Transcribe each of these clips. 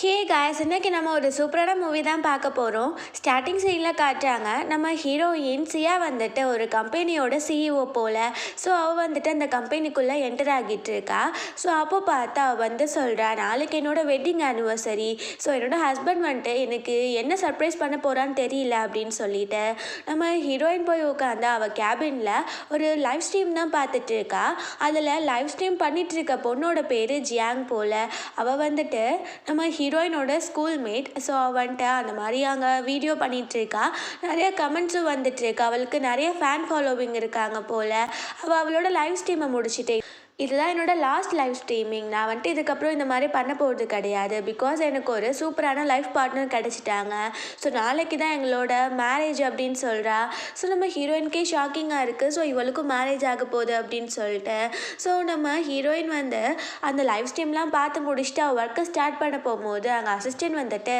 Hey guys, இன்னைக்கு நம்ம ஒரு சூப்பரான மூவி தான் பார்க்க போகிறோம். ஸ்டார்டிங் சீனில் காட்டுறாங்க நம்ம ஹீரோயின் சியா வந்துட்டு ஒரு கம்பெனியோட சிஇஓ போல். ஸோ அவள் வந்துட்டு அந்த கம்பெனிக்குள்ளே என்டர் ஆகிட்டு இருக்கா. ஸோ அப்போ பார்த்தா அவள் வந்து சொல்கிறா, நாளைக்கு என்னோடய வெட்டிங் ஆனிவர்சரி. ஸோ என்னோடய ஹஸ்பண்ட் வந்துட்டு எனக்கு என்ன சர்ப்ரைஸ் பண்ண போகிறான்னு தெரியல அப்படின்னு சொல்லிட்டு நம்ம ஹீரோயின் போய் உட்காந்து அவள் கேபினில் ஒரு லைவ் ஸ்ட்ரீம் தான் பார்த்துட்டு இருக்கா. அதில் லைவ் ஸ்ட்ரீம் பண்ணிகிட்டு இருக்க பொண்ணோட பேர் ஜியாங் போல். அவள் வந்துட்டு நம்ம ஹீரோயினோட ஸ்கூல்மேட். ஸோ வந்துட்டு அந்த மாதிரி அங்கே வீடியோ பண்ணிகிட்ருக்கா. நிறைய கமெண்ட்ஸும் வந்துட்டுருக்கு. அவளுக்கு நிறைய ஃபேன் ஃபாலோவிங் இருக்காங்க போல். அவளோட லைவ் ஸ்ட்ரீமை முடிச்சுட்டு இதுதான் என்னோடய லாஸ்ட் லைவ் ஸ்ட்ரீமிங். நான் வந்துட்டு இதுக்கப்புறம் இந்த மாதிரி பண்ண போகிறது கிடையாது. பிகாஸ் எனக்கு ஒரு சூப்பரான லைஃப் பார்ட்னர் கிடச்சிட்டாங்க. ஸோ நாளைக்கு தான் எங்களோட மேரேஜ் அப்படின்னு சொல்கிறா. ஸோ நம்ம ஹீரோயின்கே ஷாக்கிங்காக இருக்குது. ஸோ இவளுக்கும் மேரேஜ் ஆக போகுது அப்படின்னு சொல்லிட்டு ஸோ நம்ம ஹீரோயின் வந்து அந்த லைவ் ஸ்ட்ரீம்லாம் பார்த்து முடிச்சுட்டு அவள் ஒர்க்கை ஸ்டார்ட் பண்ண போகும்போது அங்கே அசிஸ்டன்ட் வந்துட்டு,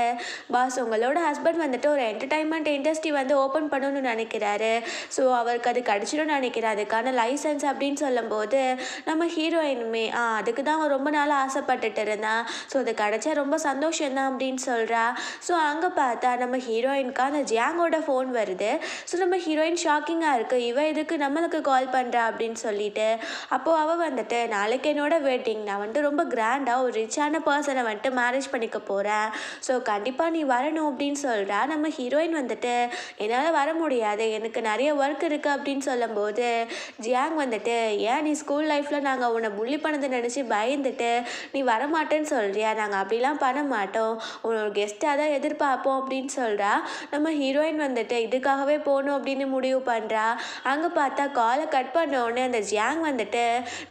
பாஸ் உங்களோட ஹஸ்பண்ட் வந்துட்டு ஒரு என்டர்டைன்மெண்ட் இண்டஸ்ட்ரி வந்து ஓப்பன் பண்ணணும்னு நினைக்கிறாரு. ஸோ அவருக்கு அது கிடச்சிடும்னு நினைக்கிறாரு, அதுக்கான லைசன்ஸ் அப்படின்னு சொல்லும்போது நம்ம ஹீரோயினுமே அதுக்கு தான் அவன் ரொம்ப நாளாக ஆசைப்பட்டுட்டு இருந்தான். ஸோ அது கிடச்சா ரொம்ப சந்தோஷம்தான் அப்படின்னு சொல்கிறா. ஸோ அங்கே பார்த்தா நம்ம ஹீரோயினுக்கு அந்த ஜியாங்கோட ஃபோன் வருது. ஸோ நம்ம ஹீரோயின் ஷாக்கிங்காக இருக்குது, இவன் இதுக்கு நம்மளுக்கு கால் பண்ணுறா அப்படின்னு சொல்லிட்டு. அப்போது அவள் வந்துட்டு, நாளைக்கு என்னோட வெட்டிங், நான் வந்துட்டு ரொம்ப கிராண்டாக ஒரு ரிச்சான பர்சனை வந்துட்டு மேரேஜ் பண்ணிக்க போகிறேன். ஸோ கண்டிப்பாக நீ வரணும் அப்படின்னு சொல்கிறா. நம்ம ஹீரோயின் வந்துட்டு, என்னால் வர முடியாது, எனக்கு நிறைய ஒர்க் இருக்குது அப்படின்னு சொல்லும்போது ஜியாங் வந்துட்டு, ஏன் நீ ஸ்கூல் லைஃப்பில் நாங்கள் உன்னை புள்ளி பண்ணதை நினச்சி பயந்துட்டு நீ வரமாட்டேன்னு சொல்கிறியா? நாங்கள் அப்படிலாம் பண்ண மாட்டோம், உன்னோட கெஸ்ட்டாக தான் எதிர்பார்ப்போம் அப்படின்னு சொல்கிறா. நம்ம ஹீரோயின் வந்துட்டு இதுக்காகவே போகணும் அப்படின்னு முடிவு பண்ணுறா. அங்கே பார்த்தா காலை கட் பண்ண உடனே அந்த ஜியாங் வந்துட்டு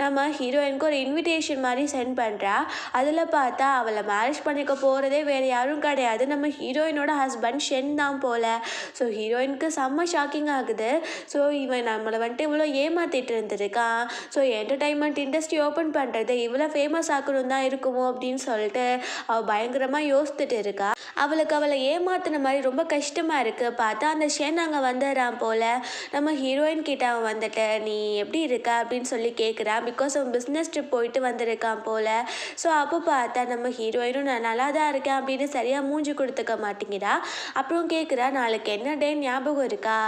நம்ம ஹீரோயினுக்கு ஒரு இன்விடேஷன் மாதிரி சென்ட் பண்ணுறா. அதில் பார்த்தா அவளை மேரேஜ் பண்ணிக்க போகிறதே வேறு யாரும் கிடையாது, நம்ம ஹீரோயினோட ஹஸ்பண்ட் ஷென் தான் போல். ஸோ ஹீரோயினுக்கு செம்ம ஷாக்கிங் ஆகுது. ஸோ இவன் நம்மளை வந்துட்டு இவ்வளோ ஏமாற்றிட்டு இருந்திருக்கான். ஸோ என்டர்டைன்மெண்ட் இண்டஸ்ட்ரி ஓப்பன் பண்ணுறது இவ்வளோ ஃபேமஸ் ஆக்கணும் தான் இருக்குமோ அப்படின்னு சொல்லிட்டு அவள் பயங்கரமாக யோசித்துட்டு இருக்கா. அவளுக்கு அவளை ஏமாத்தின மாதிரி ரொம்ப கஷ்டமாக இருக்குது. பார்த்தா அந்த ஷென் அங்கே வந்துடுறான் போல். நம்ம ஹீரோயின் கிட்ட அவன் வந்துட்டு, நீ எப்படி இருக்க அப்படின்னு சொல்லி கேட்குறான். பிகாஸ் அவன் பிஸ்னஸ் ட்ரிப் போயிட்டு வந்திருக்கான் போல். ஸோ அப்போ பார்த்தா நம்ம ஹீரோயினும் நான் நல்லா தான் இருக்கேன் அப்படின்னு சரியாக மூஞ்சி கொடுத்துக்க மாட்டேங்கிறா. அப்புறம் கேட்குறா, நாளைக்கு என்ன டே ஞாபகம் இருக்கா?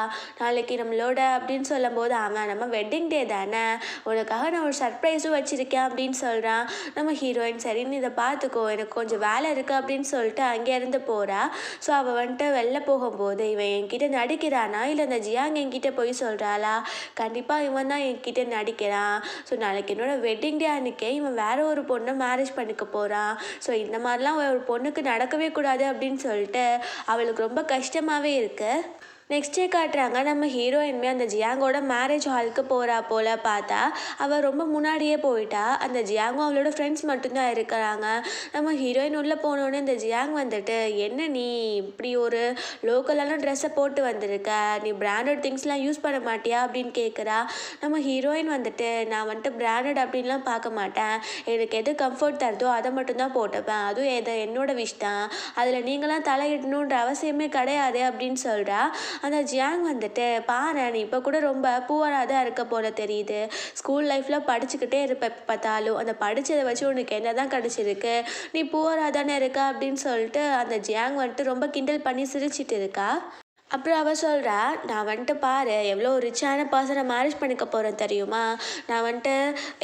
நாளைக்கு நம்மளோட அப்படின்னு சொல்லும்போது அவன், நம்ம வெட்டிங் டே தானே, உனக்காக நான் ஒரு சர்ப்ரைஸும் வச்சுருக்கேன் அப்படின்னு சொல்கிறான். நம்ம ஹீரோயின், சரின்னு இதை பார்த்துக்கோ, எனக்கு கொஞ்சம் வேலை இருக்குது அப்படின்னு சொல்லிட்டு அங்கேருந்து போகிறா. ஸோ அவள் வந்துட்டு வெளில போகும்போது, இவன் என்கிட்ட நடிக்கிறானா இல்லை அந்த ஜியாங் என்கிட்ட போய் சொல்கிறாளா? கண்டிப்பாக இவன் தான் என்கிட்ட நடிக்கிறான். ஸோ நாளைக்கு என்னோட வெட்டிங் டே அன்றைக்கே இவன் வேற ஒரு பொண்ணை மேரேஜ் பண்ணிக்க போகிறான். ஸோ இந்த மாதிரிலாம் ஒரு பொண்ணுக்கு நடக்கவே கூடாது அப்படின்னு சொல்லிட்டு அவளுக்கு ரொம்ப கஷ்டமாகவே இருக்குது. நெக்ஸ்ட் டே காட்டுறாங்க நம்ம ஹீரோயின்மே அந்த ஜியாங்கோட மேரேஜ் ஹாலுக்கு போகிறா போல். பார்த்தா அவள் ரொம்ப முன்னாடியே போயிட்டா. அந்த ஜியாங்கும் அவளோட ஃப்ரெண்ட்ஸ் மட்டும்தான் இருக்கிறாங்க. நம்ம ஹீரோயின் உள்ளே போனோடனே இந்த ஜியாங் வந்துட்டு, என்ன நீ இப்படி ஒரு லோக்கலான ட்ரெஸ்ஸை போட்டு வந்திருக்க, நீ பிராண்டட் திங்ஸ்லாம் யூஸ் பண்ண மாட்டியா அப்படின்னு கேட்குறா. நம்ம ஹீரோயின் வந்துட்டு, நான் வந்துட்டு பிராண்டட் அப்படின்லாம் பார்க்க மாட்டேன், எனக்கு எது கம்ஃபர்ட் தருதோ அதை மட்டும்தான் போட்டுப்பேன், அதுவும் என்னோட விஷ் தான், அதில் நீங்களாம் தலையிடணுன்ற அவசியமே கிடையாது அப்படின்னு சொல்கிறா. அந்த ஜியாங் வந்துட்டு, பாரு நீ இப்போ கூட ரொம்ப புவராக தான் இருக்க போல தெரியுது, ஸ்கூல் லைஃப்பில் படிச்சுக்கிட்டே இருப்ப பார்த்தாலும், அந்த படித்ததை வச்சு உனக்கு என்ன தான் கிடச்சிருக்கு, நீ புவராக தானே இருக்க அப்படின்னு சொல்லிட்டு அந்த ஜியாங் வந்துட்டு ரொம்ப கிண்டல் பண்ணி சிரிச்சிட்டு இருக்கா. அப்புறம் அவள் சொல்கிறா, நான் வந்துட்டு பாரு எவ்வளோ ரிச்சான பர்சனை மேரேஜ் பண்ணிக்க போகிறேன் தெரியுமா, நான் வந்துட்டு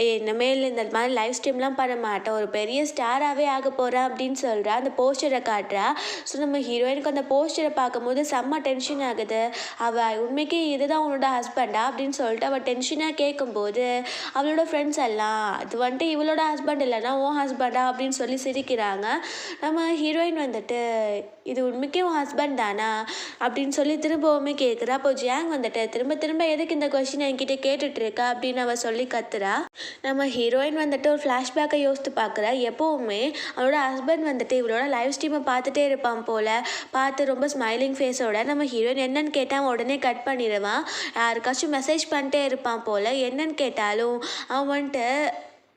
இனிமேல் இந்த மாதிரி லைவ் ஸ்ட்ரீம்லாம் பண்ண மாட்டேன், ஒரு பெரிய ஸ்டாராகவே ஆக போகிறேன் அப்படின்னு சொல்கிறா. அந்த போஸ்டரை காட்டுறா. ஸோ நம்ம ஹீரோயினுக்கு அந்த போஸ்டரை பார்க்கும்போது செம்ம டென்ஷன் ஆகுது. அவள் உண்மைக்கு இதுதான் உன்னோட ஹஸ்பண்டா அப்படின்னு சொல்லிட்டு அவள் டென்ஷனாக கேட்கும்போது அவளோட ஃப்ரெண்ட்ஸ் எல்லாம், அது வந்துட்டு இவளோட ஹஸ்பண்ட் இல்லைன்னா உன் ஹஸ்பண்டா அப்படின்னு சொல்லி சிரிக்கிறாங்க. நம்ம ஹீரோயின் வந்துட்டு, இது உண்மைக்கே உன் ஹஸ்பண்ட் தானா அப்படின்னு சொல்லி திரும்பவுமே கேட்குறா. அப்போ ஜியாங் வந்துட்டு, திரும்ப திரும்ப எதுக்கு இந்த கொஸ்டின் என்கிட்ட கேட்டுட்ருக்கா அப்படின்னு அவள் சொல்லி கத்துறா. நம்ம ஹீரோயின் வந்துட்டு ஒரு ஃப்ளாஷ்பேக்கை யோசித்து பார்க்குறா. எப்போவுமே அவளோட ஹஸ்பண்ட் வந்துட்டு இவளோட லைவ் ஸ்ட்ரீமை பார்த்துட்டே இருப்பான் போல். பார்த்து ரொம்ப ஸ்மைலிங் ஃபேஸோட நம்ம ஹீரோயின் என்னன்னு கேட்டால் அவன் உடனே கட் பண்ணிடுவான். யாருக்காச்சும் மெசேஜ் பண்ணிட்டே இருப்பான் போல். என்னன்னு கேட்டாலும் அவன் வந்துட்டு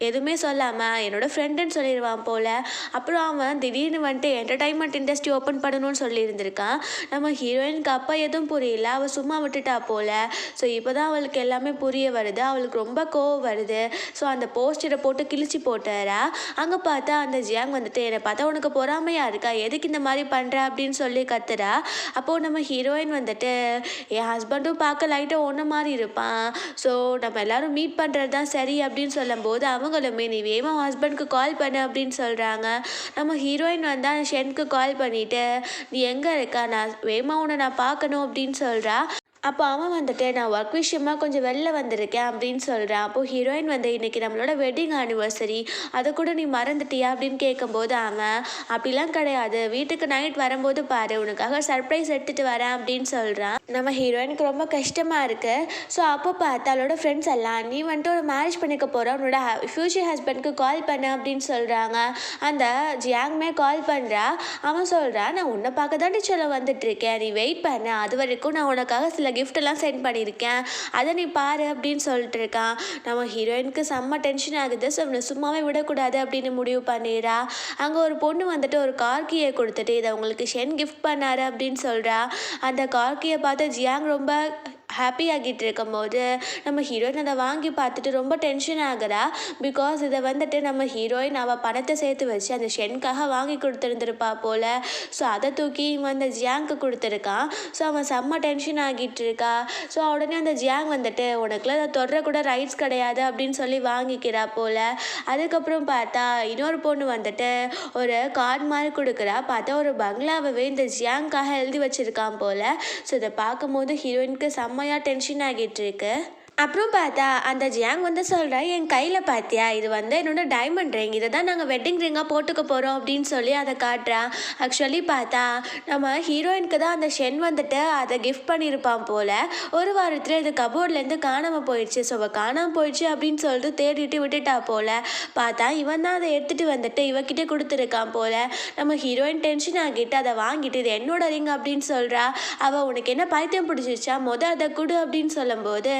எதுவுமே சொல்லாமல் என்னோட ஃப்ரெண்டுன்னு சொல்லிடுவான் போல். அப்புறம் அவன் திடீர்னு வந்துட்டு என்டர்டைன்மெண்ட் இண்டஸ்ட்ரி ஓப்பன் பண்ணணும்னு சொல்லியிருந்திருக்கான். நம்ம ஹீரோயினுக்கு அப்போ எதுவும் புரியல, அவள் சும்மா விட்டுட்டா போல். ஸோ இப்போ தான் அவளுக்கு எல்லாமே புரிய வருது, அவளுக்கு ரொம்ப கோவம் வருது. ஸோ அந்த போஸ்டரை போட்டு கிழிச்சு போட்டுறா. அங்கே பார்த்தா அந்த ஜியாங் வந்துட்டு என்னை பார்த்தா உனக்கு பொறாமையாக இருக்கா, எதுக்கு இந்த மாதிரி பண்ணுற அப்படின்னு சொல்லி கத்துறா. அப்போது நம்ம ஹீரோயின் வந்துட்டு என் ஹஸ்பண்டும் பார்க்க லைட்டாக ஒன்று மாதிரி இருப்பான், ஸோ நம்ம எல்லோரும் மீட் பண்ணுறது தான் சரி அப்படின்னு சொல்லும்போது அவங்களுமே நீ வேமா ஹஸ்பண்ட்க்கு கால் பண்ணு அப்படின்னு சொல்கிறாங்க. நம்ம ஹீரோயின் வந்து அந்த ஷென்க்கு கால் பண்ணிவிட்டு நீ எங்கே இருக்கா, நான் வேமா உன்னை நான் பார்க்கணும் அப்படின்னு சொல்கிறா. அப்போ அவன் வந்துட்டு நான் ஒர்க் விஷயமா கொஞ்சம் வெளில வந்திருக்கேன் அப்படின்னு சொல்கிறான். அப்போது ஹீரோயின் வந்து இன்றைக்கி நம்மளோட வெட்டிங் ஆனிவர்சரி, அதை கூட நீ மறந்துட்டியா அப்படின்னு கேட்கும்போது அவன் அப்படிலாம் கிடையாது, வீட்டுக்கு நைட் வரும்போது பாரு உனக்காக சர்ப்ரைஸ் எடுத்துகிட்டு வரேன் அப்படின்னு சொல்கிறான். நம்ம ஹீரோயினுக்கு ரொம்ப கஷ்டமாக இருக்குது. ஸோ அப்போ பார்த்து அவளோட ஃப்ரெண்ட்ஸ் எல்லாம் நீ வந்துட்டு ஒரு மேரேஜ் பண்ணிக்க போகிற உன்னோட ஃப்யூச்சர் ஹஸ்பண்ட்க்கு கால் பண்ணு அப்படின்னு சொல்கிறாங்க. அந்த ஜியாங்குமே கால் பண்ணுறா. அவன் சொல்கிறான் நான் உன்னை பார்க்க தாண்டி சொல்ல வந்துட்டுருக்கேன், நீ வெயிட் பண்ண, அது வரைக்கும் நான் உனக்காக சில கிஃப்டெல்லாம் சென்ட் பண்ணியிருக்கேன், அதை நீ பாரு அப்படின்னு சொல்லிட்டு இருக்கான். நம்ம ஹீரோயினுக்கு செம்ம டென்ஷன் ஆகுது. ஸோ அவனை சும்மாவே விடக்கூடாது அப்படின்னு முடிவு பண்ணிடுறா. அங்கே ஒரு பொண்ணு வந்துட்டு ஒரு கார் கீயை கொடுத்துட்டு இதை உங்களுக்கு ஷென் கிஃப்ட் பண்ணாரு அப்படின்னு சொல்கிறா. அந்த கார் கீயை பார்த்து ஜியாங் ரொம்ப ஹாப்பி ஆகிட்டு இருக்கும்போது நம்ம ஹீரோயின் அதை வாங்கி பார்த்துட்டு ரொம்ப டென்ஷன் ஆகுறா. பிகாஸ் இதை வந்துட்டு நம்ம ஹீரோயின் அவள் பணத்தை சேர்த்து வச்சு அந்த ஷென்காக வாங்கி கொடுத்துருந்துருப்பா போல். ஸோ அதை தூக்கி இவன் அந்த ஜியாங்க்கு கொடுத்துருக்கான். ஸோ அவன் செம்ம டென்ஷன் ஆகிட்டு இருக்கா. ஸோ உடனே அந்த ஜியாங் வந்துட்டு உனக்குலாம் அதை தொடர கூட ரைட்ஸ் கிடையாது அப்படின்னு சொல்லி வாங்கிக்கிறா போல். அதுக்கப்புறம் பார்த்தா இன்னொரு பொண்ணு வந்துட்டு ஒரு கார்டு மாதிரி கொடுக்குறா. பார்த்தா ஒரு பங்களாவே இந்த ஜியாங்காக எழுதி வச்சுருக்கான் போல். ஸோ இதை பார்க்கும்போது ஹீரோயினுக்கு செம்ம டென்ஷன் ஆகிட்டு இருக்கு. அப்புறம் பார்த்தா அந்த ஜியாங் வந்து சொல்கிறா என் கையில் பார்த்தியா, இது வந்து என்னோட டைமண்ட் ரிங், இதை தான் நாங்கள் வெட்டிங் ரிங்காக போட்டுக்க போகிறோம் அப்படின்னு சொல்லி அதை காட்டுறா. ஆக்சுவலி பார்த்தா நம்ம ஹீரோயினுக்கு தான் அந்த ஷென் வந்துட்டு அதை கிஃப்ட் பண்ணியிருப்பான் போல். ஒரு வாரத்தில் இது கபோர்ட்லேருந்து காணாமல் போயிடுச்சு. ஸோ அவள் காணாமல் போயிடுச்சு அப்படின்னு சொல்லிட்டு தேடிட்டு விட்டுட்டா போல். பார்த்தா இவன் தான் அதை எடுத்துகிட்டு வந்துட்டு இவக்கிட்ட கொடுத்துருக்கான் போல். நம்ம ஹீரோயின் டென்ஷன் ஆகிட்டு அதை வாங்கிட்டு இது என்னோட ரிங் அப்படின்னு சொல்கிறா. அவள் உனக்கு என்ன பைத்தியம் பிடிச்சிருச்சா, அதை கொடு அப்படின்னு சொல்லும்போது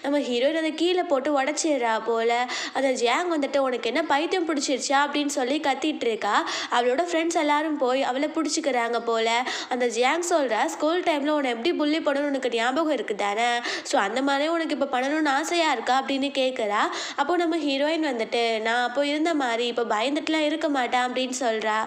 நம்ம ஹீரோயின் அதை கீழே போட்டு உடச்சிடுறா போல். அந்த ஜியாங் வந்துட்டு உனக்கு என்ன பைத்தியம் பிடிச்சிருச்சா அப்படின்னு சொல்லி கத்திட்டு இருக்கா. அவளோட ஃப்ரெண்ட்ஸ் எல்லாரும் போய் அவளை பிடிச்சிக்கிறாங்க போல். அந்த ஜியாங் சொல்கிறா ஸ்கூல் டைமில் உன்னை எப்படி புள்ளி பண்ணணும்னு உனக்கு ஞாபகம் இருக்குது தானே, ஸோ அந்த மாதிரி உனக்கு இப்போ பண்ணணும்னு ஆசையாக இருக்கா அப்படின்னு கேட்குறா. அப்போது நம்ம ஹீரோயின் வந்துட்டு நான் அப்போ இருந்த மாதிரி இப்போ பயந்துட்டுலாம் இருக்க மாட்டேன் அப்படின்னு சொல்கிறா.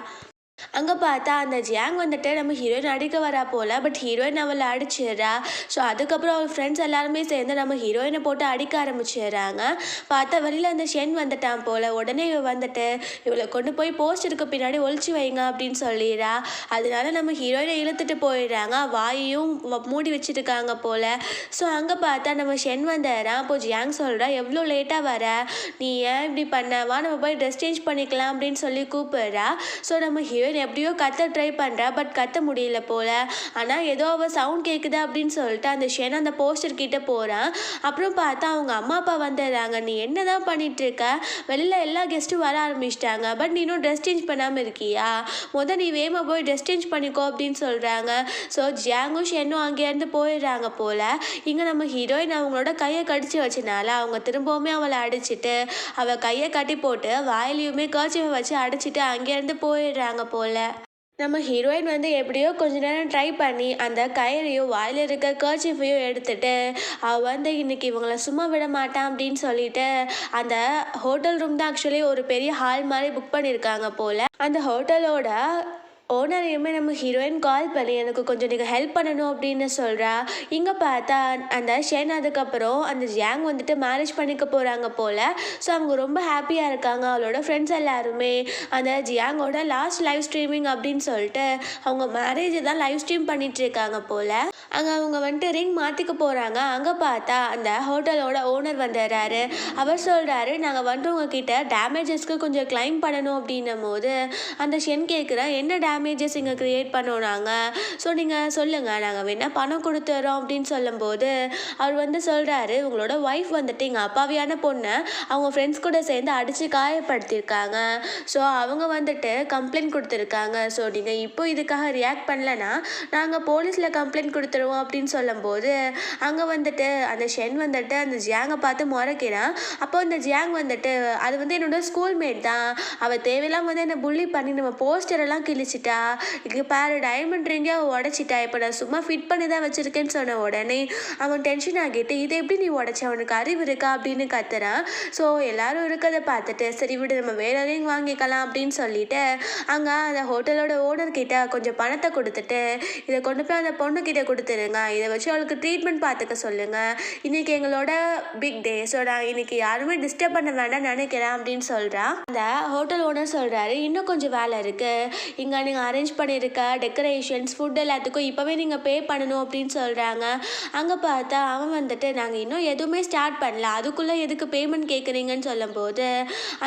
அங்கே பார்த்தா அந்த ஜியாங் வந்துட்டு நம்ம ஹீரோயின் அடிக்க வரா போல். பட் ஹீரோயின் அவளை அடிச்சிடுறா. ஸோ அதுக்கப்புறம் அவள் ஃப்ரெண்ட்ஸ் எல்லாருமே சேர்ந்து நம்ம ஹீரோயினை போட்டு அடிக்க ஆரம்பிச்சிடுறாங்க. பார்த்தா வெளியில் அந்த ஷென் வந்துட்டான் போல். உடனே இவள் வந்துட்டு இவளை கொண்டு போய் போஸ்டருக்கு பின்னாடி ஒழிச்சு வைங்க அப்படின்னு சொல்லிடுறா. அதனால நம்ம ஹீரோயினை இழுத்துட்டு போயிடுறாங்க. வாயையும் மூடி வச்சுருக்காங்க போல். ஸோ அங்கே பார்த்தா நம்ம ஷென் வந்துடுறான். அப்போது ஜியாங் சொல்கிறா எவ்வளோ லேட்டாக வர, நீ ஏன் இப்படி பண்ண, வா நம்ம போய் ட்ரெஸ் சேஞ்ச் பண்ணிக்கலாம் அப்படின்னு சொல்லி கூப்பிடுறா. ஸோ நம்ம ஹீரோயின் எப்படியோ கத்த ட்ரை பண்ணுறா. பட் கத்த முடியல போல். ஆனால் ஏதோ அவள் சவுண்ட் கேட்குது அப்படின்னு சொல்லிட்டு அந்த ஷென் அந்த போஸ்டர் கிட்டே போகிறான். அப்புறம் பார்த்தா அவங்க அம்மா அப்பா வந்துடுறாங்க. நீ என்ன தான் பண்ணிகிட்டு இருக்க, வெளியில் எல்லா கெஸ்ட்டும் வர ஆரம்பிச்சிட்டாங்க, பட் நீ இன்னும் ட்ரெஸ் சேஞ்ச் பண்ணாமல் இருக்கியா, நீ வேகமாக போய் ட்ரெஸ் சேஞ்ச் பண்ணிக்கோ அப்படின்னு சொல்கிறாங்க. ஸோ ஜியாங்கும் ஷென்னும் அங்கேருந்து போயிடுறாங்க போல். இங்கே நம்ம ஹீரோயின் அவங்களோட கையை கடிச்சு வச்சனால அவங்க திரும்பவுமே அவளை அடிச்சுட்டு அவள் கையை கட்டி போட்டு வாயிலையுமே கர்ச்சிஃபை வச்சு அடிச்சுட்டு அங்கேருந்து போயிடுறாங்க போல். நம்ம ஹீரோயின் வந்து எப்படியோ கொஞ்ச நேரம் ட்ரை பண்ணி அந்த கயிறையும் வாயில் இருக்க கர்ச்சிஃபையும் எடுத்துட்டு அவள் வந்து இன்னைக்கு இவங்கள சும்மா விட மாட்டான் அப்படின்னு சொல்லிட்டு அந்த ஹோட்டல் ரூம் தான் ஆக்சுவலி ஒரு பெரிய ஹால் மாதிரி புக் பண்ணியிருக்காங்க போல். அந்த ஹோட்டலோட ஓனரையுமே நம்ம ஹீரோயின் கால் பண்ணி எனக்கு கொஞ்சம் நீங்கள் ஹெல்ப் பண்ணணும் அப்படின்னு சொல்கிறா. இங்கே பார்த்தா அந்த ஷென் அதுக்கப்புறம் அந்த ஜியாங் வந்துட்டு மேரேஜ் பண்ணிக்க போகிறாங்க போல். ஸோ அவங்க ரொம்ப ஹாப்பியாக இருக்காங்க. அவளோட ஃப்ரெண்ட்ஸ் எல்லாருமே அந்த ஜியாங்கோட லாஸ்ட் லைவ் ஸ்ட்ரீமிங் அப்படின்னு சொல்லிட்டு அவங்க மேரேஜ் தான் லைவ் ஸ்ட்ரீம் பண்ணிட்டு இருக்காங்க போல். அங்கே அவங்க வந்துட்டு ரிங் மாற்றிக்க போகிறாங்க. அங்கே பார்த்தா அந்த ஹோட்டலோட ஓனர் வந்துடுறாரு. அவர் சொல்கிறாரு நாங்கள் வந்துட்டு உங்ககிட்ட டேமேஜஸ்க்கு கொஞ்சம் கிளைம் பண்ணணும் அப்படின்னும் போது அந்த ஷென் கேட்குறா என்ன டேமேஜ் டேமேஜஸ் இங்கே க்ரியேட் பண்ணோம் நாங்கள். ஸோ நீங்கள் சொல்லுங்கள், நாங்கள் வேணால் பணம் கொடுத்துறோம் அப்படின்னு சொல்லும்போது அவர் வந்து சொல்கிறாரு, உங்களோட ஒய்ஃப் வந்துட்டு எங்கள் அப்பாவியான பொண்ணை அவங்க ஃப்ரெண்ட்ஸ் கூட சேர்ந்து அடித்து காயப்படுத்தியிருக்காங்க. ஸோ அவங்க வந்துட்டு கம்ப்ளைண்ட் கொடுத்துருக்காங்க. ஸோ நீங்கள் இப்போ இதுக்காக ரியாக்ட் பண்ணலன்னா நாங்கள் போலீஸில் கம்ப்ளைண்ட் கொடுத்துருவோம் அப்படின்னு சொல்லும்போது அங்கே வந்துட்டு அந்த ஷென் வந்துட்டு அந்த ஜியாங்கை பார்த்து முறைக்கிறான். அப்போ அந்த ஜியாங் வந்துட்டு அது வந்து என்னோட ஸ்கூல்மேட் தான், அவள் தேவையில்லாம வந்து என்னை புள்ளி பண்ணி நம்ம போஸ்டரெல்லாம் கிழிச்சிட்டா, இங்கே பாரு டைமண்ட் ரிங்கே உடச்சிட்டா, இப்போ நான் சும்மா ஃபிட் பண்ணி தான் வச்சுருக்கேன்னு சொன்ன உடனே அவன் டென்ஷன் ஆகிட்டு இதை எப்படி நீ உடச்ச, அவனுக்கு அறிவு இருக்கா அப்படின்னு கத்துறான். ஸோ எல்லாரும் இருக்கிறத பார்த்துட்டு சரி விடு நம்ம வேற ரிங் வாங்கிக்கலாம் அப்படின்னு சொல்லிட்டு அங்கே அந்த ஹோட்டலோட ஓனர்கிட்ட கொஞ்சம் பணத்தை கொடுத்துட்டு இதை கொண்டு போய் அந்த பொண்ணுக்கிட்ட கொடுத்துருங்க, இதை வச்சு அவளுக்கு ட்ரீட்மெண்ட் பார்த்துக்க சொல்லுங்கள், இன்றைக்கி எங்களோட பிக் டே, ஸோ நான் இன்றைக்கி யாருமே டிஸ்டர்ப் பண்ண வேண்டாம் நினைக்கிறேன் அப்படின்னு சொல்கிறான். அந்த ஹோட்டல் ஓனர் சொல்கிறாரு, இன்னும் கொஞ்சம் வேலை இருக்குது, இங்கே நீங்கள் அரேஞ்ச் பண்ணியிருக்க டெக்கரேஷன்ஸ் ஃபுட் எல்லாத்துக்கும் இப்போவே நீங்கள் பே பண்ணணும் அப்படின்னு சொல்கிறாங்க. அங்கே பார்த்தா அவன் வந்துட்டு நாங்கள் இன்னும் எதுவுமே ஸ்டார்ட் பண்ணல, அதுக்குள்ளே எதுக்கு பேமெண்ட் கேட்குறீங்கன்னு சொல்லும்போது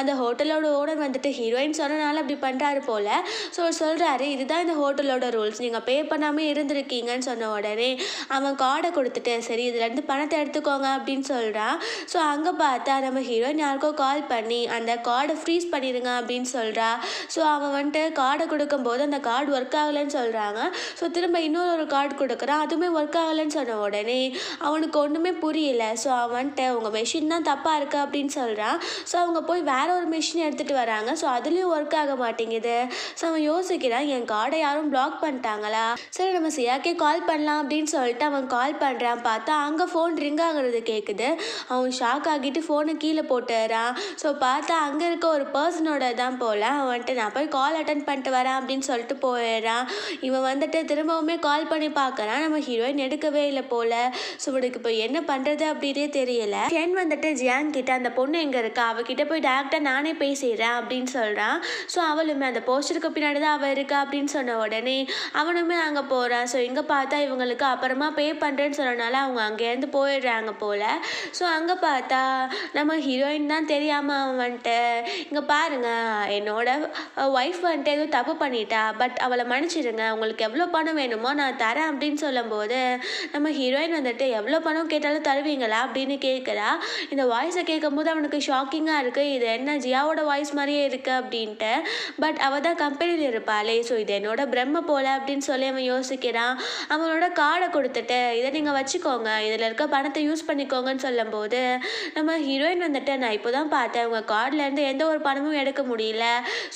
அந்த ஹோட்டலோட ஓனர் வந்துட்டு ஹீரோயின் சொன்னனால அப்படி பண்ணுறாரு போல். ஸோ சொல்கிறாரு, இதுதான் இந்த ஹோட்டலோட ரூல்ஸ், நீங்கள் பே பண்ணாமல் இருந்திருக்கீங்கன்னு சொன்ன உடனே அவன் கார்டை கொடுத்துட்டு சரி இதுலேருந்து பணத்தை எடுத்துக்கோங்க அப்படின்னு சொல்கிறான். ஸோ அங்கே பார்த்தா நம்ம ஹீரோயின் யாருக்கோ கால் பண்ணி அந்த கார்டை ஃப்ரீஸ் பண்ணிடுங்க அப்படின்னு சொல்கிறா. ஸோ அவன் வந்துட்டு கார்டை கொடுக்கும்போது அந்த கார்டு ஒர்க் ஆகலைன்னு சொல்கிறாங்க. ஸோ திரும்ப இன்னொரு கார்டு கொடுக்குறான், அதுவுமே ஒர்க் ஆகலைன்னு சொன்ன உடனே அவனுக்கு ஒன்றுமே புரியல. ஸோ அவன் வந்துட்டு உங்கள் மெஷின் தான் தப்பாக இருக்குது அப்படின்னு சொல்கிறான். ஸோ அவங்க போய் வேற ஒரு மிஷின் எடுத்துகிட்டு வராங்க. ஸோ அதுலேயும் ஒர்க் ஆக மாட்டேங்குது. ஸோ அவன் யோசிக்கிறான், என் கார்டை யாரும் பிளாக் பண்ணிட்டாங்களா, சரி நம்ம சியாக்கே கால் பண்ணலாம் அப்படின்னு சொல்லிட்டு அவன் கால் பண்ணுறான். பார்த்தா அங்கே ஃபோன் ரிங் ஆகுறது கேட்குது. அவன் ஷாக் ஆகிட்டு ஃபோனை கீழே போட்டுறான். ஸோ பார்த்தா அங்கே இருக்க ஒரு பர்சனோட தான் போல். அவன் வந்துட்டு நான் போய் கால் அட்டன் பண்ணிட்டு வரேன் அப்படின்னு சொல்லிட்டு போயிடுறான். இவன் வந்துட்டு திரும்பவுமே கால் பண்ணி பார்க்குறான், நம்ம ஹீரோயின் எடுக்கவே இல்லை போல். ஸோ இவனுக்கு இப்போ என்ன பண்ணுறது அப்படின்னே தெரியல. ஷென் வந்துட்டு ஜியாங் கிட்ட அந்த பொண்ணு எங்கே இருக்கா, அவகிட்ட போய் டேரக்டாக நானே பேசிடுறேன் அப்படின்னு சொல்கிறான். ஸோ அவளுமே அந்த போஸ்டருக்கு பின்னாடி தான் அவள் இருக்கா அப்படின்னு சொன்ன உடனே அவனுமே அங்கே போகிறான். ஸோ இங்கே பார்த்தா இவங்களுக்கு அப்புறமா பே பண்ணுறேன்னு சொன்னனால அவங்க அங்கேருந்து போயிடுறாங்க போல். ஸோ அங்கே பார்த்தா நம்ம ஹீரோயின் தான் தெரியாமல் அவன் வந்துட்டு இங்கே பாருங்கள் என்னோட ஒய்ஃப் வந்துட்டு எதுவும் தப்பு பண்ணிட்டா, பட் அவளை மன்னிச்சிடுங்க, உங்களுக்கு எவ்வளோ பணம் வேணுமோ நான் தரேன் அப்படின்னு சொல்லும்போது நம்ம ஹீரோயின் வந்துட்டு எவ்வளோ பணம் கேட்டாலும் தருவீங்களா அப்படின்னு கேட்குறா. இந்த வாய்ஸை கேட்கும்போது அவனுக்கு ஷாக்கிங்காக இருக்குது, இது என்ன ஜியாவோட வாய்ஸ் மாதிரியே இருக்குது அப்படின்ட்டு. பட் அவள் தான் கம்பெனியில் இருப்பாளே, ஸோ இது என்னோட பிரம்ம போல அப்படின்னு சொல்லி அவன் யோசிக்கிறான். அவனோட கார்டை கொடுத்துட்டு இதை நீங்கள் வச்சுக்கோங்க, இதில் இருக்க பணத்தை யூஸ் பண்ணிக்கோங்கன்னு சொல்லும்போது நம்ம ஹீரோயின் வந்துட்டு நான் இப்போ தான் பார்த்தேன் உங்கள் கார்ட்லேருந்து எந்த ஒரு பணமும் எடுக்க முடியல,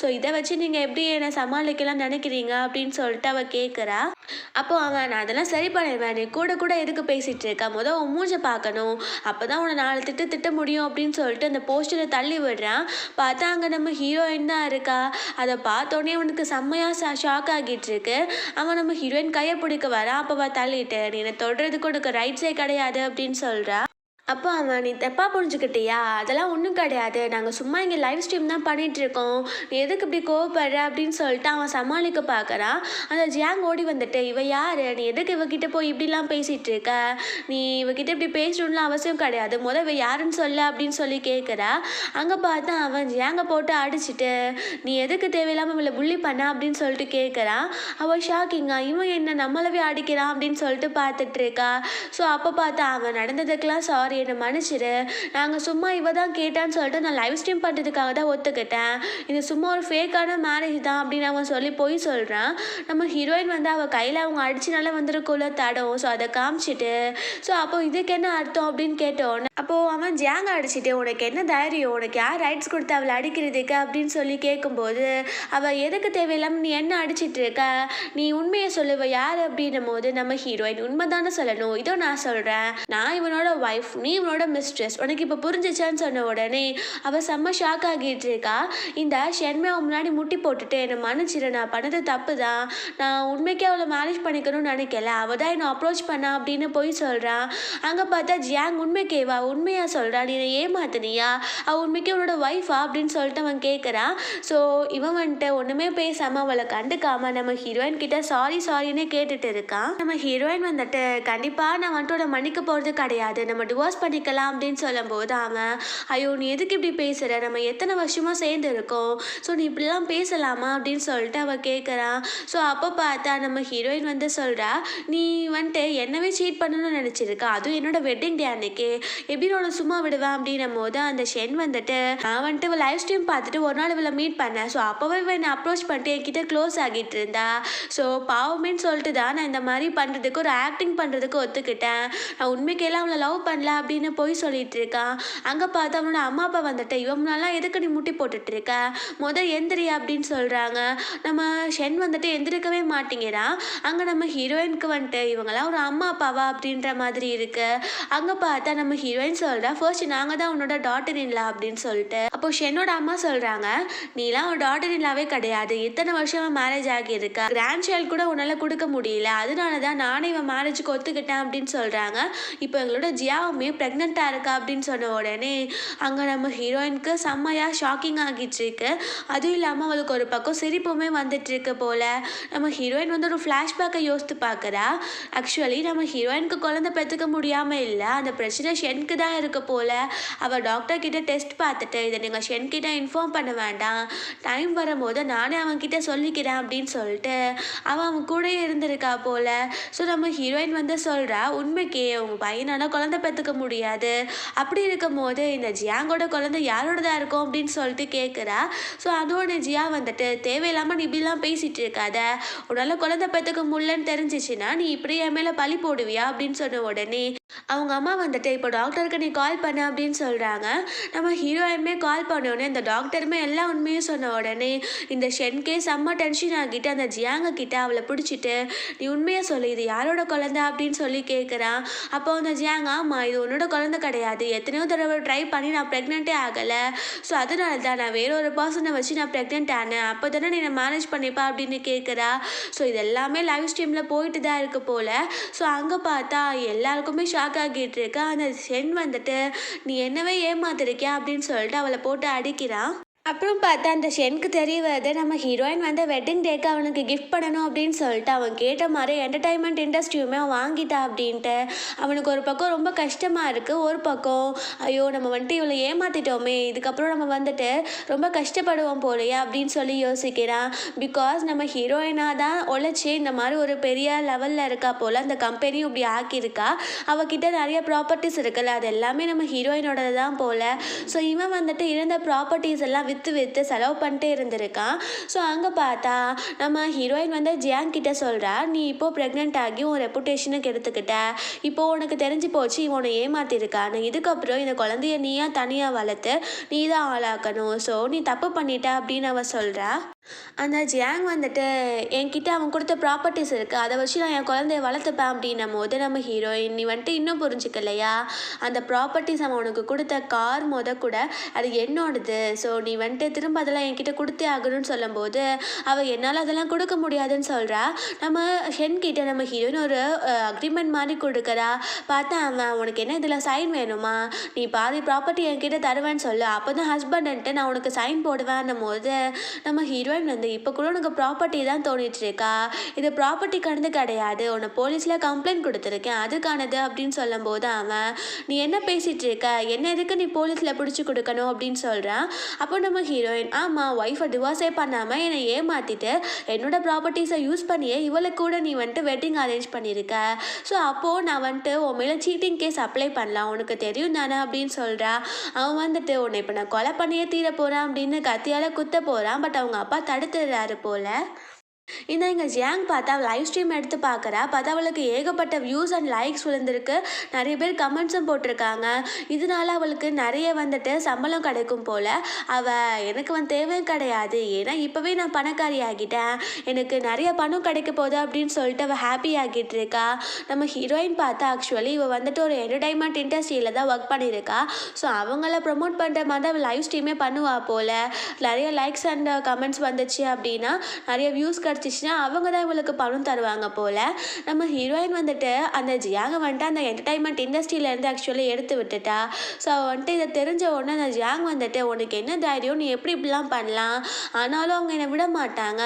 ஸோ இதை வச்சு நீங்கள் எப்படி என்னை சமாளிக்கலாம் நினைக்கிறீங்க அப்படின்னு சொல்லிட்டு அவள் கேட்குறா. அப்போ அவன் நான் அதெல்லாம் சரி பண்ணிடுவேன், நீ கூட கூட எதுக்கு பேசிகிட்டு இருக்க, முதல் உன் மூஞ்சை பார்க்கணும், அப்போ தான் உன்னை 4 திட்ட முடியும் அப்படின்னு சொல்லிட்டு அந்த போஸ்டரை தள்ளி விடுறான். பார்த்தா அங்கே நம்ம ஹீரோயின் தான் இருக்கா. அதை பார்த்தோன்னே அவனுக்கு செம்மையாக ஷாக் ஆகிட்டு இருக்கு. அவன் நம்ம ஹீரோயின் கையை பிடிக்க வரான். அப்போ தள்ளிட்டு நீ என்னை தொடுறதுக்கு உனக்கு ரைட்ஸே கிடையாது அப்படின்னு சொல்கிறா. அப்போ அவன் நீ தப்பாக புரிஞ்சுக்கிட்டியா, அதெல்லாம் ஒன்றும் கிடையாது, நாங்கள் சும்மா இங்கே லைவ் ஸ்ட்ரீம் தான் பண்ணிகிட்ருக்கோம், நீ எதுக்கு இப்படி கோவப்படுற அப்படின்னு சொல்லிட்டு அவன் சமாளிக்க பார்க்குறான். அந்த ஜியாங் ஓடி வந்துட்டு இவ யார், நீ எதுக்கு இவகிட்ட போய் இப்படிலாம் பேசிகிட்டு இருக்க, நீ இவகிட்ட இப்படி பேசணும்லாம் அவசியம் கிடையாது, இவ யாருன்னு சொல்ல அப்படின்னு சொல்லி கேட்குறா. அங்கே பார்த்தா அவன் ஜியாங்கை போட்டு அடிச்சுட்டு நீ எதுக்கு தேவையில்லாமல் இவளை புள்ளி பண்ண அப்படின்னு சொல்லிட்டு கேட்குறான். அவள் ஷாக்கிங்கா இவன் என்ன நம்மளவே அடிக்கிறான் அப்படின்னு சொல்லிட்டு பார்த்துட்டு இருக்கா. ஸோ அப்போ பார்த்தா அவன் நடந்ததுக்கெல்லாம் சாரி என்னை மன்னிச்சிரு, நாங்கள் சும்மா இவ தான் கேட்டான்னு சொல்லிட்டு நான் லைவ் ஸ்ட்ரீம் பண்ணுறதுக்காக தான் ஒத்துக்கிட்டேன், இது சும்மா ஒரு ஃபேக்கான மேரேஜ் தான் அப்படின்னு அவன் சொல்லி போய் சொல்கிறான். நம்ம ஹீரோயின் வந்து அவள் கையில் அவங்க அடிச்சுனால வந்துருக்குள்ள தடம். ஸோ அதை காமிச்சிட்டு ஸோ அப்போ இதுக்கு என்ன அர்த்தம் அப்படின்னு கேட்டோன்னே அப்போது அவன் ஜியாங்க அடிச்சுட்டு உனக்கு என்ன தைரியம், உனக்கு யார் ரைட்ஸ் கொடுத்து அவளை அடிக்கிறதுக்கு அப்படின்னு சொல்லி கேட்கும்போது அவள் எதுக்கு தேவையில்லாமல் நீ என்ன அடிச்சிட்டு இருக்க, நீ உண்மையை சொல்லுவ யார் அப்படின்னும் போது நம்ம ஹீரோயின் உண்மை தானே சொல்லணும், இதோ நான் சொல்கிறேன், நான் இவனோட ஒய்ஃப், நீ இவனோட மிஸ்ட்ரெஸ், உனக்கு இப்போ புரிஞ்சிச்சான்னு சொன்ன உடனே அவள் செம்ம ஷாக் ஆகிட்டு இருக்கா. இந்த ஷென்மே அவன் முன்னாடி முட்டி போட்டுட்டு என்னை மன்னிச்சிடு, நான் பண்ணது தப்பு தான், நான் உண்மைக்கே அவளை மேரேஜ் பண்ணிக்கணும்னு நினைக்கல, அவள் தான் என்னை அப்ரோச் பண்ணா அப்படின்னு போய் சொல்கிறான். அங்கே பார்த்தா ஜியாங் உண்மைக்கேவா, உண்மையாக சொல்கிறா, நீ என்னை ஏமாத்தினியா, அவள் உண்மைக்கே உன்னோட ஒய்ஃபா அப்படின்னு சொல்லிட்டு அவன் கேட்குறான். ஸோ இவன் வந்துட்டு ஒன்றுமே பேசாமல் அவளை கண்டுக்காமல் நம்ம ஹீரோயின் கிட்ட சாரின்னு கேட்டுட்டு இருக்கான். நம்ம ஹீரோயின் வந்துட்டு கண்டிப்பாக நான் வந்துட்டு மன்னிக்க போகிறது கிடையாது, நம்ம டிவோர்ஸ் டிவோர்ஸ் பண்ணிக்கலாம் அப்படின்னு சொல்லும்போது அவன், ஐயோ நீ எதுக்கு இப்படி பேசுற, நம்ம எத்தனை வருஷமா சேர்ந்து இருக்கோம், ஸோ நீ இப்படிலாம் பேசலாமா அப்படின்னு சொல்லிட்டு அவள் கேட்குறான். ஸோ அப்போ பார்த்தா நம்ம ஹீரோயின் வந்து சொல்கிறா, நீ வந்துட்டு என்னவே சீட் பண்ணணும்னு நினச்சிருக்கா, அதுவும் என்னோட வெட்டிங் டே அன்னைக்கு, எப்படி நான் சும்மா விடுவேன் அப்படின்னும் போது அந்த ஷென் வந்துட்டு, நான் வந்துட்டு இவள் லைவ் ஸ்ட்ரீம் பார்த்துட்டு ஒரு நாள் இவளை மீட் பண்ணேன், ஸோ அப்போவே இவன் என்னை அப்ரோச் பண்ணிட்டு என்கிட்ட க்ளோஸ் ஆகிட்டு இருந்தா, ஸோ பாவமேன்னு சொல்லிட்டு தான் நான் இந்த மாதிரி பண்ணுறதுக்கு ஒரு ஆக்டிங் பண்ணுறதுக்கு ஒத்துக்கிட்டேன், நான் உண்மைக்கெல்லாம் அவளை லவ் பண்ணல அப்படின்னு போய் சொல்லிட்டு இருக்கான். அங்கே பார்த்து அவனோட அம்மா அப்பா வந்துட்டு, இவன் முன்னாலாம் எதுக்கு நீ முட்டி போட்டுட்டு இருக்க, எந்திரி அப்படின்னு சொல்கிறாங்க. நம்ம ஷென் வந்துட்டு எந்திரிக்கவே மாட்டேங்கிறான். அங்கே நம்ம ஹீரோயினுக்கு வந்துட்டு இவங்கெல்லாம் ஒரு அம்மா அப்பாவா அப்படின்ற மாதிரி இருக்கு. அங்கே பார்த்தா நம்ம ஹீரோயின் சொல்கிறா, ஃபர்ஸ்ட் நாங்கள் தான் உன்னோட டாட்டர் இன்லா அப்படின்னு சொல்லிட்டு. அப்போ ஷென்னோட அம்மா சொல்கிறாங்க, நீலாம் ஒரு டாட்டர் இன்லாவே கிடையாது, இத்தனை வருஷமா மேரேஜ் ஆகியிருக்க, கிராண்ட் சைல்டு கூட உன்னால் கொடுக்க முடியல, அதனால தான் நானே இவன் மேரேஜுக்கு ஒத்துக்கிட்டேன் அப்படின்னு சொல்கிறாங்க. இப்போ எங்களோட ஜியாவுமே ப்ரெக்னெண்ட்டாக இருக்கா அப்படின்னு சொன்ன உடனே அங்கே நம்ம ஹீரோயினுக்கு செம்மையாக ஷாக்கிங் ஆகிட்டு இருக்கு. அதுவும் இல்லாமல் அவளுக்கு ஒரு பக்கம் சிரிப்புமே வந்துட்டு இருக்கு போல. நம்ம ஹீரோயின் வந்து ஒரு ஃப்ளாஷ்பேக்கை யோசித்து பார்க்குறா. ஆக்சுவலி நம்ம ஹீரோயினுக்கு குழந்தை பெற்றுக்க முடியாமல் இல்லை, அந்த பிரச்சனை ஷென்க்கு தான் இருக்க போல. அவள் டாக்டர் கிட்ட டெஸ்ட் பார்த்துட்டு, இதை நீங்கள் ஷென் கிட்ட இன்ஃபார்ம் பண்ண வேண்டாம், டைம் வரும்போது நானே அவன்கிட்ட சொல்லிக்கிறேன் அப்படின்னு சொல்லிட்டு அவன் கூடயே இருந்திருக்கா போல. ஸோ நம்ம ஹீரோயின் வந்து சொல்கிறா, உண்மைக்கே உங்கள் பையனால் குழந்தை பெற்றுக்க முடியாது, அப்படி இருக்கும் போது இந்த ஜியாங்கோட குழந்தை யாரோடதா இருக்கும் அப்படின்னு சொல்லிட்டு கேட்குறா. ஸோ அதோட ஜியா வந்துட்டு, தேவையில்லாமல் நீ இப்படிலாம் பேசிகிட்டு இருக்காத, உன்னால் குழந்தை பெற்றுக்க முடியலன்னு தெரிஞ்சிச்சுன்னா நீ இப்படி என் மேலே பழி போடுவியா அப்படின்னு சொன்ன உடனே அவங்க அம்மா வந்துட்டு, இப்போ டாக்டருக்கு நீ கால் பண்ண அப்படின்னு சொல்கிறாங்க. நம்ம ஹீரோயினுமே கால் பண்ணோடனே இந்த டாக்டருமே எல்லா உண்மையும் சொன்ன உடனே இந்த ஷென்கே செம்ம டென்ஷன் ஆகிட்டு அந்த ஜியாங்க கிட்ட அவளை பிடிச்சிட்டு, நீ உண்மையாக சொல்லு, இது யாரோட குழந்தை அப்படின்னு சொல்லி கேட்குறான். அப்போ அந்த ஜியாங்க, ஆமாம் இது உன்னோட குழந்தை கிடையாது, எத்தனையோ தடவை ட்ரை பண்ணி நான் ப்ரெக்னென்ட்டே ஆகலை, ஸோ அதனால தான் நான் வேற ஒரு பர்சனை வச்சு நான் ப்ரெக்னென்ட் ஆனேன், அப்போ தானே நீ நான் மேனேஜ் பண்ணிப்பா அப்படின்னு கேட்குறா. ஸோ இது எல்லாமே லைவ் ஸ்ட்ரீமில் போயிட்டு தான் இருக்கு போல். ஸோ அங்கே பார்த்தா எல்லாருக்குமே ஷாக் ஆகிட்டு இருக்கா. அந்த ஷென் வந்துட்டு, நீ என்னவே ஏமாத்திருக்கியா அப்படின்னு சொல்லிட்டு அவளை போட்டு அடிக்கிறான். அப்புறம் பார்த்தா அந்த ஷென்க்கு தெரிய வருது, நம்ம ஹீரோயின் வந்து வெட்டிங் டேக்கு அவனுக்கு கிஃப்ட் பண்ணணும் அப்படின்னு சொல்லிட்டு அவன் கேட்ட மாதிரி என்டர்டைன்மெண்ட் இண்டஸ்ட்ரியுமே அவன் வாங்கிட்டா அப்படின்ட்டு. அவனுக்கு ஒரு பக்கம் ரொம்ப கஷ்டமாக இருக்குது, ஒரு பக்கம் ஐயோ நம்ம வந்துட்டு இவளை ஏமாற்றிட்டோமே, இதுக்கப்புறம் நம்ம வந்துட்டு ரொம்ப கஷ்டப்படுவோம் போலையே அப்படின்னு சொல்லி யோசிக்கிறான். பிகாஸ் நம்ம ஹீரோயினாக தான் உழைச்சி இந்த மாதிரி ஒரு பெரிய லெவலில் இருக்கா போல், அந்த கம்பெனியும் இப்படி ஆக்கியிருக்கா, அவகிட்ட நிறைய ப்ராப்பர்ட்டிஸ் இருக்குல்ல, அது எல்லாமே நம்ம ஹீரோயினோட தான் போல். ஸோ இவன் வந்துட்டு இருந்த ப்ராப்பர்ட்டிஸ் எல்லாம் விற்று செலவு பண்ணிட்டே இருந்திருக்கான். ஸோ அங்கே பார்த்தா நம்ம ஹீரோயின் வந்து ஜியாங் கிட்ட சொல்கிறா, நீ இப்போது ப்ரெக்னென்ட் ஆகி உன் ரெப்புடேஷனுக்கு எடுத்துக்கிட்ட, இப்போது உனக்கு தெரிஞ்சு போச்சு இவனை ஏமாத்திருக்கான்னு, இதுக்கப்புறம் இந்த குழந்தைய நீயா தனியாக வளர்த்து நீ தான் ஆளாக்கணும், ஸோ நீ தப்பு பண்ணிட்ட அப்படின்னு அவன் சொல்கிறா. அந்த ஜியாங் வந்துட்டு, என்கிட்ட அவன் கொடுத்த ப்ராப்பர்ட்டிஸ் இருக்குது, அதை வச்சு நான் என் குழந்தைய வளர்த்துப்பேன் அப்படின்னும் போது நம்ம ஹீரோயின், நீ வந்துட்டு இன்னும் புரிஞ்சுக்கலையா, அந்த ப்ராப்பர்ட்டிஸ் அவன் உனக்கு கொடுத்த கார் கூட அது என்னோடது, ஸோ நீ வந்துட்டு திரும்ப அதெல்லாம் என்கிட்ட கொடுத்தே ஆகணும்னு சொல்லும்போது அவள் என்னால் அதெல்லாம் கொடுக்க முடியாதுன்னு சொல்கிறா. நம்ம ஷென் கிட்ட நம்ம ஹீரோயின் ஒரு அக்ரிமெண்ட் மாதிரி கொடுக்குறா. பார்த்தா அவன், உனக்கு என்ன இதில் சைன் வேணுமா, நீ பாதி ப்ராப்பர்ட்டி என்கிட்ட தருவேன்னு சொல்லு, அப்போ தான் ஹஸ்பண்ட்டு நான் உனக்கு சைன் போடுவேன்னும் போது நம்ம ஹீரோயின் வந்து, இப்போ கூட உனக்கு ப்ராப்பர்ட்டி தான் தோணிட்டு இருக்கா, இது ப்ராப்பர்ட்டிக்கானது கிடையாது, உன்னை போலீஸில் கம்ப்ளைண்ட் கொடுத்துருக்கேன் அதுக்கானது அப்படின்னு சொல்லும்போது அவன், நீ என்ன பேசிகிட்டு இருக்க, என்ன எதுக்கு நீ போலீஸில் பிடிச்சி கொடுக்கணும் அப்படின்னு சொல்கிறான். அப்போ நம்ம ஹீரோயின், ஆமாம் ஒய்ஃபை டிவோர்ஸே பண்ணாமல் என்னை ஏமாற்றிட்டு என்னோட ப்ராப்பர்ட்டிஸை யூஸ் பண்ணியே இவளுக்கு கூட நீ வந்துட்டு வெட்டிங் அரேஞ்ச் பண்ணியிருக்க, ஸோ அப்போது நான் வந்துட்டு உன் மேலே சீட்டிங் கேஸ் அப்ளை பண்ணலாம், உனக்கு தெரியும் தானே அப்படின்னு சொல்கிறா. அவன் வந்துட்டு, உன்னை இப்போ நான் கொலை பண்ணியே தீர போகிறேன் அப்படின்னு கத்தியால் குத்த போகிறான். பட் அவங்க அப்பா தடுத்துடுறாரு போல். இங்க ஜியாங் பார்த்தா லைவ் ஸ்ட்ரீம் எடுத்து பார்க்குறா. பார்த்தா அவளுக்கு ஏகப்பட்ட வியூஸ் அண்ட் லைக்ஸ் விழுந்திருக்கு, நிறைய பேர் கமெண்ட்ஸும் போட்டிருக்காங்க. இதனால அவளுக்கு நிறைய வந்துட்டு சம்பளம் கிடைக்கும் போல். அவள் எனக்கு வந்து தேவையும் கிடையாது, ஏன்னா இப்போவே நான் பணக்காரி ஆகிட்டேன், எனக்கு நிறைய பணம் கிடைக்க போகுது அப்படின்னு சொல்லிட்டு அவள் ஹாப்பி ஆகிட்டு இருக்கா. நம்ம ஹீரோயின் பார்த்தா ஆக்சுவலி இவள் வந்துட்டு ஒரு என்டர்டைன்மெண்ட் இண்டஸ்ட்ரியில் தான் ஒர்க் பண்ணியிருக்கா. ஸோ அவங்கள ப்ரொமோட் பண்ணுற மாதிரி தான் அவள் லைவ் ஸ்ட்ரீமே பண்ணுவா போல். நிறைய லைக்ஸ் அண்ட் கமெண்ட்ஸ் வந்துச்சு அப்படின்னா நிறைய வியூஸ் கிடச்சிச்சின்னா அவங்க தான் இவளுக்கு பணம் தருவாங்க போல். நம்ம ஹீரோயின் வந்துட்டு அந்த ஜியாங்கை வந்துட்டு அந்த என்டர்டைன்மெண்ட் இண்டஸ்ட்ரியிலேருந்து ஆக்சுவலி எடுத்து விட்டுட்டா. ஸோ அவள் வந்துட்டு இதை தெரிஞ்ச உடனே அந்த ஜியாங் வந்துட்டு உனக்கு என்ன தைரியம், நீ எப்படி இப்படிலாம் பண்ணலாம், ஆனாலும் அவங்க என்னை விட மாட்டாங்க,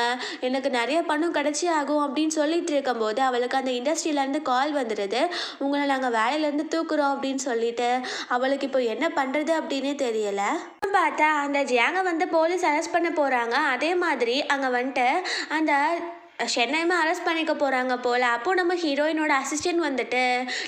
எனக்கு நிறைய பணம் கிடச்சி ஆகும் அப்படின்னு சொல்லிட்டு இருக்கும்போது அவளுக்கு அந்த இண்டஸ்ட்ரியிலேருந்து கால் வந்துடுது, உங்களை நாங்கள் வேலையிலேருந்து தூக்குறோம் அப்படின்னு சொல்லிட்டு. அவளுக்கு இப்போ என்ன பண்ணுறது அப்படின்னே தெரியலை. பார்த்தா அந்த ஜியாங்கை வந்து போலீஸ் அரெஸ்ட் பண்ண போகிறாங்க. அதே மாதிரி அங்கே வந்துட்டு அந்த ஷென்னையுமே அரெஸ்ட் பண்ணிக்க போகிறாங்க போல். அப்போது நம்ம ஹீரோயினோட அசிஸ்டன்ட் வந்துட்டு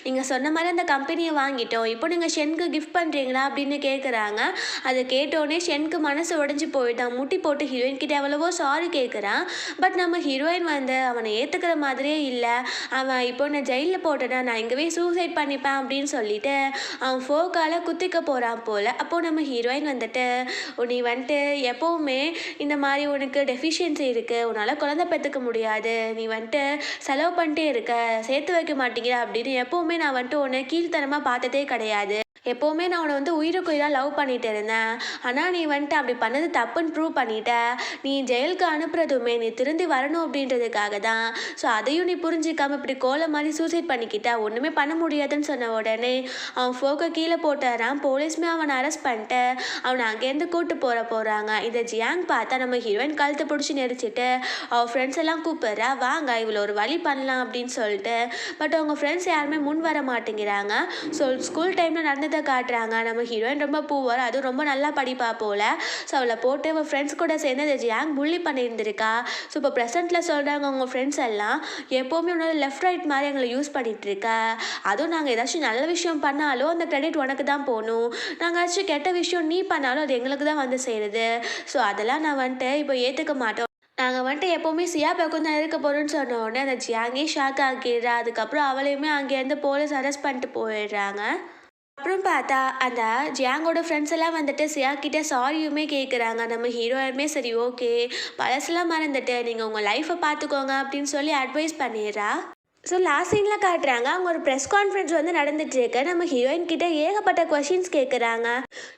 நீங்கள் சொன்ன மாதிரி அந்த கம்பெனியை வாங்கிட்டோம், இப்போ நீங்கள் ஷென்க்கு கிஃப்ட் பண்ணுறீங்களா அப்படின்னு கேட்குறாங்க. அதை கேட்டோடனே ஷென்க்கு மனசு உடஞ்சி போயிட்டான். முட்டி போட்டு ஹீரோயின் கிட்ட எவ்வளவோ சாரி கேட்குறான். பட் நம்ம ஹீரோயின் வந்து அவனை ஏற்றுக்கிற மாதிரியே இல்லை. அவன் இப்போ நான் ஜெயிலில் போட்டேன்னா நான் இங்கேவே சூசைட் பண்ணிப்பேன் அப்படின்னு சொல்லிட்டு அவன் ஃபோக்கால் குத்திக்க போகிறான் போல். அப்போது நம்ம ஹீரோயின் வந்துட்டு நீ வந்துட்டு எப்போவுமே இந்த மாதிரி உனக்கு டெஃபிஷியன்சி இருக்குது, உன்னால் குழந்தை பெற்றுக்க முடியாது, நீ வந்துட்டு செலவு பண்ணிட்டே இருக்க, சேர்த்து வைக்க மாட்டேங்கிற அப்படின்னு எப்போவுமே நான் வந்துட்டு உன்னை கீழ்த்தனமாக பார்த்ததே கிடையாது, எப்போவுமே நான் உன்னை வந்து உயிருக்கு உயிராக லவ் பண்ணிட்டு இருந்தேன், ஆனால் நீ வந்துட்டு அப்படி பண்ணது தப்புன்னு ப்ரூவ் பண்ணிட்ட, நீ ஜெயிலுக்கு அனுப்புறதுமே நீ திருந்தி வரணும் அப்படின்றதுக்காக தான், ஸோ அதையும் நீ புரிஞ்சிக்காமல் இப்படி கோலை மாதிரி சூசைட் பண்ணிக்கிட்ட, ஒன்றுமே பண்ண முடியாதுன்னு சொன்ன உடனே அவன் ஃபோக்கை கீழே போட்டுறான். போலீஸுமே அவனை அரெஸ்ட் பண்ணிட்டு அவனை அங்கேருந்து கூட்டு போகிறாங்க. இந்த ஜியாங் பார்த்தா நம்ம ஹீரோயின் கழுத்தை பிடிச்சி நெரிச்சிட்டு அவள் ஃப்ரெண்ட்ஸ் எல்லாம் கூப்பிட்றா, வாங்க இவ்வளோ ஒரு வழி பண்ணலாம் அப்படின்னு சொல்லிட்டு. பட் அவங்க ஃப்ரெண்ட்ஸ் யாருமே முன் வர மாட்டேங்கிறாங்க. ஸோ ஸ்கூல் டைமில் நடந்ததை காட்டுறாங்க. நம்ம ஹீரோயின் ரொம்ப பூவர், அதுவும் ரொம்ப நல்லா படிப்பா போல். ஸோ அவளை போட்டு அவள் ஃப்ரெண்ட்ஸ் கூட சேர்ந்து அந்த ஜியாங் புள்ளி பண்ணியிருந்திருக்கா. ஸோ இப்போ ப்ரெசென்ட்டில் சொல்கிறாங்க அவங்க ஃப்ரெண்ட்ஸ் எல்லாம், எப்போவுமே உன்னோட லெஃப்ட் ரைட் மாதிரி எங்களை யூஸ் பண்ணிகிட்ருக்க, அதுவும் நாங்கள் ஏதாச்சும் நல்ல விஷயம் பண்ணாலும் அந்த கிரெடிட் உனக்கு தான் போகணும், நாங்கள் ஏதாச்சும் கெட்ட விஷயம் நீ பண்ணாலும் அது எங்களுக்கு தான் வந்து சேருது, ஸோ அதெல்லாம் நான் வந்துட்டு இப்போ ஏற்றுக்க மாட்டோம், நாங்கள் வந்துட்டு எப்போவுமே சியா பக்கம் தான் இருக்க போகிறோன்னு சொன்ன உடனே அந்த ஜியாங்கே ஷாக் ஆக்கிடுறா. அதுக்கப்புறம் அவளையுமே அங்கேருந்து போலீஸ் அரெஸ்ட் பண்ணிட்டு போயிடுறாங்க. அப்புறம் பார்த்தா அந்த ஜியாங்கோட ஃப்ரெண்ட்ஸ் எல்லாம் வந்துட்டு சியா கிட்ட சாரியுமே கேட்குறாங்க. நம்ம ஹீரோயினுமே சரி ஓகே பழசெல்லாம் மறந்துட்டு நீங்கள் உங்கள் லைஃப்பை பார்த்துக்கோங்க அப்படின்னு சொல்லி அட்வைஸ் பண்ணிடுறா. ஸோ லாஸ்ட் சீனில் காட்டுறாங்க, அவங்க ஒரு ப்ரெஸ் கான்ஃபரன்ஸ் வந்து நடந்துட்டுருக்கு. நம்ம ஹீரோயின் கிட்ட ஏகப்பட்ட கொஷின்ஸ் கேட்குறாங்க.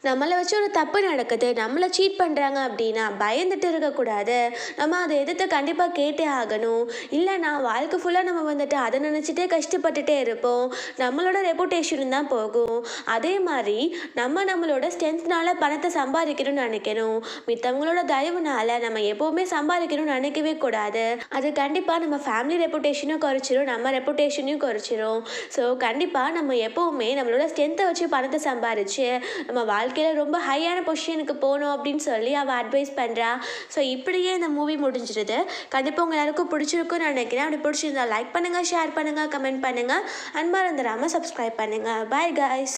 நம்மளை வச்சு ஒரு தப்பு நடக்குது, நம்மளை சீட் பண்ணுறாங்க அப்படின்னா பயந்துட்டு இருக்கக்கூடாது, நம்ம அதை எதிர்த்து கண்டிப்பாக கேட்டே ஆகணும், இல்லைனா வாழ்க்கை ஃபுல்லாக நம்ம வந்துட்டு அதை நினச்சிட்டே கஷ்டப்பட்டுட்டே இருப்போம், நம்மளோட ரெப்புடேஷன் தான் போகும். அதே மாதிரி நம்மளோட ஸ்ட்ரென்த்னால பணத்தை சம்பாதிக்கணும்னு நினைக்கணும், மித்தவங்களோட தயவுனால நம்ம எப்போவுமே சம்பாதிக்கணும்னு நினைக்கவே கூடாது. அது கண்டிப்பாக நம்ம ஃபேமிலி ரெப்புடேஷனும் குறைச்சிரும், நம்ம ரெப்புடேஷனையும் குறைச்சிரும். ஸோ கண்டிப்பாக நம்ம எப்போவுமே நம்மளோட ஸ்ட்ரென்த்தை வச்சு பணத்தை சம்பாதிச்சு நம்ம வாழ்க்கையில் ரொம்ப ஹையான பொசிஷனுக்கு போகணும் அப்படின்னு சொல்லி அவள் அட்வைஸ் பண்ணுறா. ஸோ இப்படியே இந்த மூவி முடிஞ்சிடுது. கண்டிப்பாக உங்கள் எல்லாருக்கும் பிடிச்சிருக்குன்னு நினைக்கிறேன். அப்படி பிடிச்சிருந்தா லைக் பண்ணுங்கள், ஷேர் பண்ணுங்கள், கமெண்ட் பண்ணுங்கள், அன்பாக இருந்துடாமல் சப்ஸ்கிரைப் பண்ணுங்கள். Bye guys.